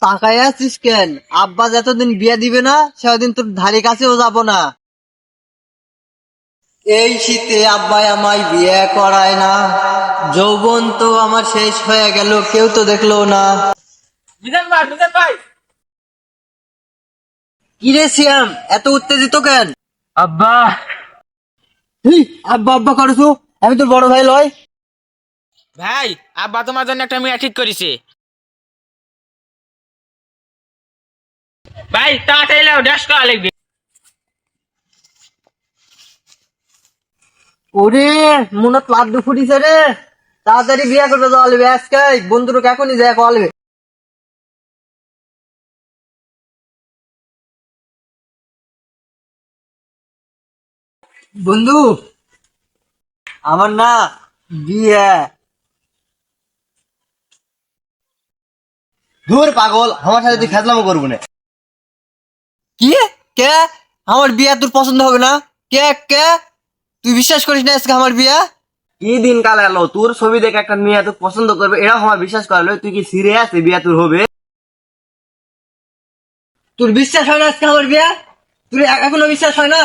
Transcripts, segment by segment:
তাকায় আছিস কেন? আব্বা যতদিন বিয়ে দিবে না সেদিন তোর ধারে কাছেও যাব না। এই শীতে আব্বাই আমায় বিয়ে করায় না, যৌবন তো আমার শেষ হয়ে গেল, কেউ তো দেখলো না। মিজান ভাই। কিরে সিয়াম, এত উত্তেজিত কেন? আব্বা। হি, আব্বা আব্বা করেছো? আমি তোর বড় ভাই লয়। ভাই, আব্বা তোমার জন্য একটা মেয়ে ঠিক করেছে। ভাই তাড়াতাড়ি লাও, ড্যাশ করা লাগবে। ওরে মনত লাড্ডু ফুটিছে রে, তাড়াতাড়ি বিয়ে করতে যাওয়া লাগবে আজকে। বন্ধুরা এখনই যায় কলবে। বন্ধু, আমার না বিয়ে। ধুর পাগল, আমার সাথে তুই খেতলামো করবো না। কি? কে? আমার বিয়ে তোর পছন্দ হবে না? কে কে? তুই বিশ্বাস করিস না আজকে আমার বিয়ে? কি দিন কাল এলো, তোর ছবি দেখে একটা মেয়ে তোর পছন্দ করবে, এরা আমার বিশ্বাস করলো। তুই কি সিরিয়াস বিয়ে তোর হবে? তোর বিশ্বাস হয় না আজকে আমার বিয়ে? তুই এখনো বিশ্বাস হয় না?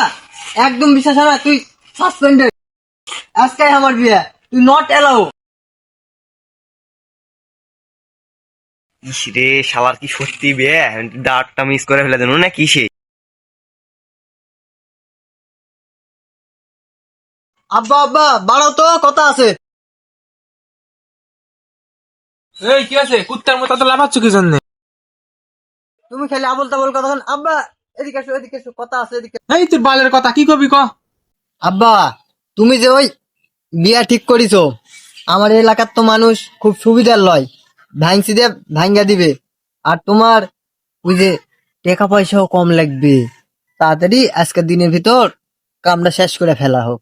একদম বিশ্বাস হয় না? তুই সাসপেন্ডেড। আজকে আমার বিয়ে, তুই নট এলাও। ইস রে, শালার কি সত্যি বিয়ে? ডাটটা মিস করে ফেলে দেন না কিসে? আব্বা আব্বা বাড়াও তো, কথা আছে। এই কি আছে? কুত্তার মতো তো লাফাচ্ছ কি জন্য? তুমি খালি আবল তাবল কথা বল। আব্বা এদিকে এসো, এদিকে এসো, কথা আছে এদিকে। এই তোর বালের কথা কি কবি ক? আব্বা, তুমি যে ওই বিয়া ঠিক করিছো, আমার এলাকার তো মানুষ খুব সুবিধার লয়, ভাঙছি দিয়ে ভাঙ্গা দিবে। আর তোমার ওই যে টাকা পয়সাও কম লাগবে। তাড়াতাড়ি আজকের দিনের ভিতর কামটা শেষ করে ফেলা হোক,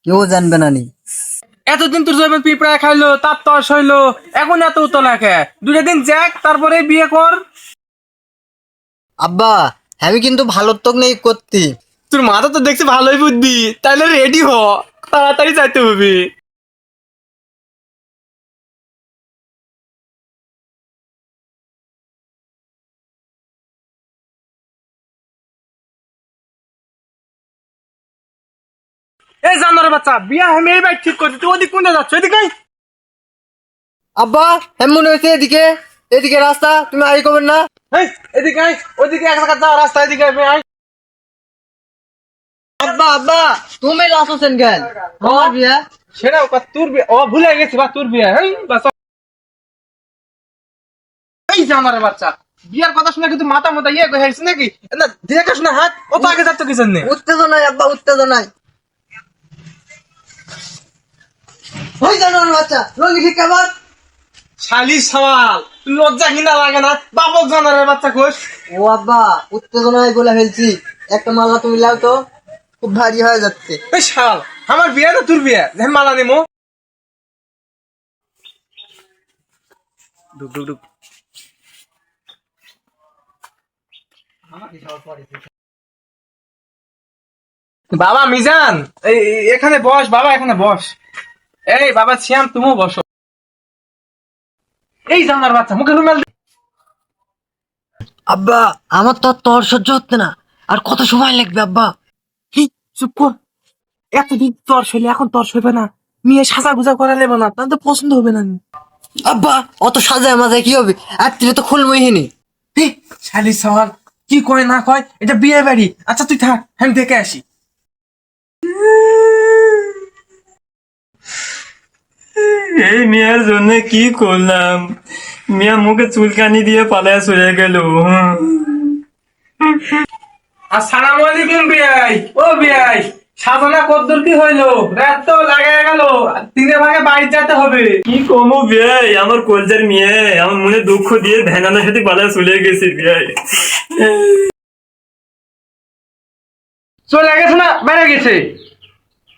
কেউ জানবে না নি। এতদিন তোর জমি পিঁপড়া খাইলো, তার তর্স হইলো, এখন এত উতলা খে? দুটা দিন যাক, তারপরে বিয়ে কর। আব্বা, আমি কিন্তু ভালো তো নেই করতে। তোর মাথা তো দেখছি ভালোই বুদ্ধি, তাইলে রেডি হ, তাড়াতাড়ি যাইতে হবে। এই জানোয়ারের বাচ্চা, বিয়া আমি এই বাইক ঠিক করছি, তুই ওদিক কোনটা যাচ্ছ? এদিকে আয়। আব্বা এমন মনে হয়েছে এদিকে, এদিকে রাস্তা, তুমি আই করবেন না। এই, এদিকে আয়, ওদিকে এক জায়গা যাওয়ার রাস্তা, এদিকে আয়। আব্বা আব্বা, তুমি লাস হোসেন কেন? আমার বিয়া। সেটাও কথা, তোর বিয়ে ও ভুলে গেছি বা তোর বিয়ে। এই বাচ্চা, এই জানোয়ারের বাচ্চা, বিয়ার কথা শুনে কিন্তু মাথা মাথা ইয়ে হয়েছে নাকি? না দেখে শুনে হাত অত আগে যাচ্ছ কি জন্য? উত্তেজনায় আব্বা, উত্তেজনায়। ওই জানো বাচ্চা রঙি ঠিক আবার। শালি সওয়াল, লজ্জা কিনা লাগে না? বাবক জানোয়ারের বাচ্চা কোষ। ও আব্বা, উত্তেজনায় বলে ফেলছি। একটা মালা তুমি লাও তো, খুব ভারী হয়ে যাচ্ছে। এই শাল, আমার বিয়ে না তোর বিয়ে? যে মালা নেমো। ডুক ডুক ডুক। বাবা মিজান, এখানে বস বাবা, এখানে বস। এই বাবা শ্যাম, তুমিও বসো। এই জানোয়ার বাচ্চা, মুখে রুমাল দে। আব্বা, আমার তো আর তর সহ্য হচ্ছে না। আর কত সময় লাগবে আব্বা? কি? চুপ কর। এতদিন তোর শৈলে, এখন তোর শৈবে না। মেয়ে সাজা গুজা করা নেবো না, তাহলে তো পছন্দ হবে না। আব্বা, অত সাজায় মাজায় কি হবে? রাত্রিরে তো খুলমহিনি। হে, শালি সওয়াল, কি কয় না কয়, এটা বিয়ে বাড়ি। আচ্ছা তুই থাক, আমি দেখে আসি। এই মিয়ার জন্য কি করলাম? মিয়া মুখে চুলকানি দিয়ে পালায় চলে গেল। আসসালামু আলাইকুম বিয়াই। ও বিয়াই, সাধনা কদ্দুর কি হইলো? রাত তো লাগাই গেল, 3 ভাগে বাড়ি যেতে হবে। কি কমু বিয়াই, আমার কলজার মেয়ে আমার মনে দুঃখ দিয়ে ভ্যানানের সাথে পালায় চলে গেছে বিয়াই। চলে গেছে না বেড়ে গেছে?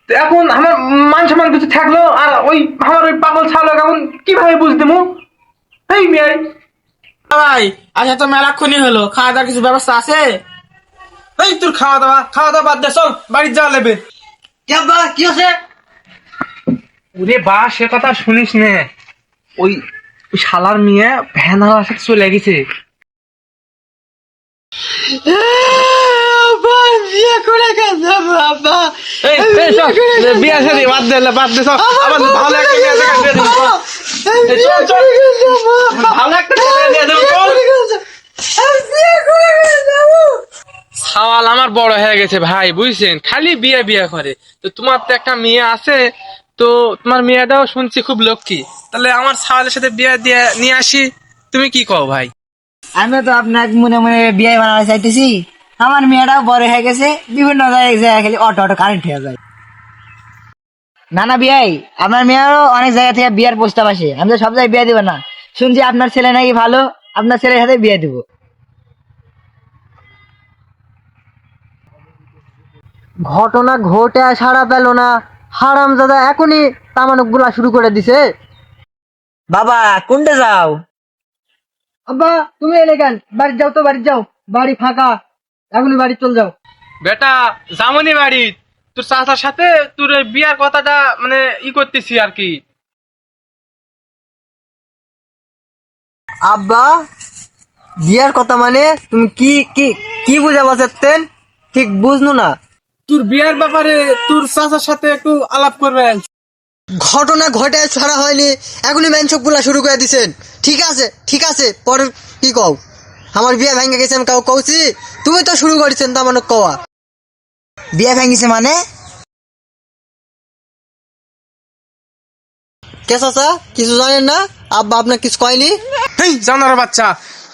তো এখন আমার মান সম্মান কিছু থাকলো, আর ওই আমার ওই পাগল ছাড়লো, এখন কিভাবে বুঝতে মু? এই বিয়াই ভাই, আচ্ছা তো মেলাক্ষণই হলো, খাওয়া দাওয়ার কিছু ব্যবস্থা আছে? এই তোর খাওয়া দাওয়া বাদ দে, চল বাড়ি যাওয়া নেবে। কি আব্বা, কি হচ্ছে? ওরে বা, সে কথা শুনিস নে। ওই ওই শালার মেয়ে ভ্যানার সাথে চলে গেছে। করে যাবো আব্বা। এই সব বিয়া শাদী বাদ দে সব। আবার ভালো একটা বিয়া শাদী দিয়ে দেবো, চল। এই চল ভালো একটা বিয়া দিয়ে দেবো, চল। সাওয়াল আমার বড় হয়ে গেছে ভাই, বুঝছেন, খালি বিয়ে বিয়ে করে। তো তোমার তো একটা মেয়ে আছে, তো তোমার মেয়েটাও শুনছি খুব লক্ষ্মী। তাহলে আমার সাওয়ালের সাথে বিয়ে দিয়ে নিয়ে আসি, তুমি কি কও ভাই? আমি তো আপনাকে মনে মনে বিয়ে বানাতে চাইতেছি। আমার মেয়েটাও বড় হয়ে গেছে, বিভিন্ন জায়গায় খালি অটো কারেন্ট হয়ে যায়। না না বিয়াই, আপনার মেয়েরও অনেক জায়গা থেকে বিয়ার প্রস্তাব আসে। আমি তো সব জায়গায় বিয়ে দিব না, শুনছি আপনার ছেলে নাকি ভালো, আপনার ছেলের সাথে বিয়ে দিব। ঘটনা ঘটে সারা পেল না, হারামজাদা এখনই তামানক গুলা শুরু করে দিছে। বাবা কোনটা যাও? আব্বা তুমি এলে কেন? বাড়ি যাও তো, বাড়ি যাও, বাড়ি ফাঁকা, এখনই বাড়ি চল যাও। বেটা জামনি বাড়ি, তোর চাচার সাথে তোর এই বিয়ার কথাটা মানে করতেছি আর কি। আব্বা বিয়ার কথা মানে তুমি কি কি কি বুঝাবা চাচ্ছেন? ঠিক বুঝনু না। তোর বিয়ার ব্যাপারে তোর চাচার সাথে একটু আলাপ করবেন। ঘটনা ঘটে ছাড়া হয়নি, এখনই ম্যানচক গুলা শুরু করে দিছেন। ঠিক আছে পরে কি কও? আমার বিয়া ভেঙে গেছে আমি কাউ কৌছি? তুমি তো শুরু করেছেন তামানক কওয়া। বিয়ে ভেঙেছে মানে? কে চাচা কিছু জানেন না? আব্বা আপনার কিছু কয়নি? হেই জানার বাচ্চা,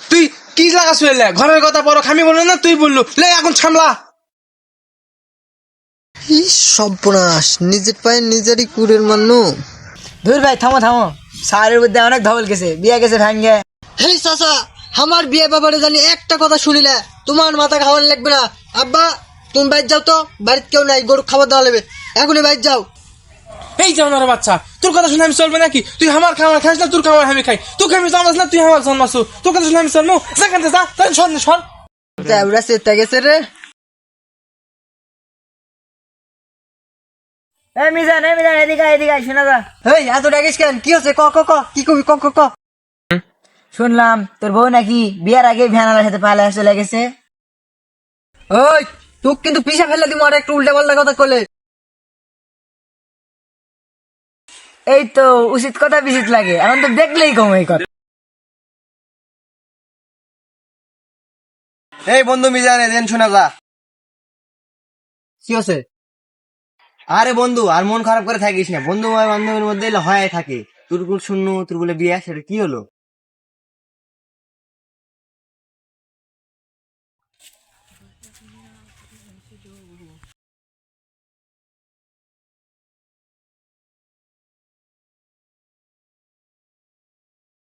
তুই কি লাগা শুয়েলে? ঘরের কথা বড় খামি বললো না, তুই বললো লে এখন সামলা। সর্বনাশ, নিজের পায়ে নিজেরই কুড়ের মান্নু। ধুর ভাই থামো থামো, সারের মধ্যে অনেক ধবল গেছে, বিয়ে গেছে ভাঙ্গে। হেই চাচা, আমার বিয়ে ব্যাপারে জানি একটা কথা শুনিলে তোমার মাথা খাওয়ানো লাগবে না। আব্বা তুমি বাইর যাও তো, বাড়িতে কেউ নাই, গরু খাবার দেওয়া লাগবে, এখনই বাইর যাও। এই জানার বাচ্চা, তোর কথা শুনে আমি চলবে নাকি? তুই আমার খাবার খাইস না, তোর খাবার আমি খাই। তোকে আমি জন্মাস না, তুই আমার জন্মাসু। তোর কথা শুনে আমি চলবো? সেখানে যা, তাই সর। ওরা চেতে গেছে রে। মিজান এদিকে এদিকে শোনা যা। হেই এত ডাকিস কেন? কি হচ্ছে? ক ক ক কি কবি? ক ক ক। শুনলাম তোর বউ নাকি বিয়ার আগে ভ্যানালার সাথে পালা চলে গেছে। ওই তুই কিন্তু পিছা ফেলে দিমু আর একটু উল্টা পাল্টা কথা কলে। এই তো উচিত কথা বিচিত লাগে, এখন তো দেখলেই কম এই কথা। এই বন্ধু মিজানে দেন শোনা যা। কি হচ্ছে? আরে বন্ধু আর মন খারাপ করে থাকিস না, বন্ধু বান্ধবের মধ্যে হয় থাকে। তোর শূন্য তোর বলে বিয়ে, সেটা কি হলো?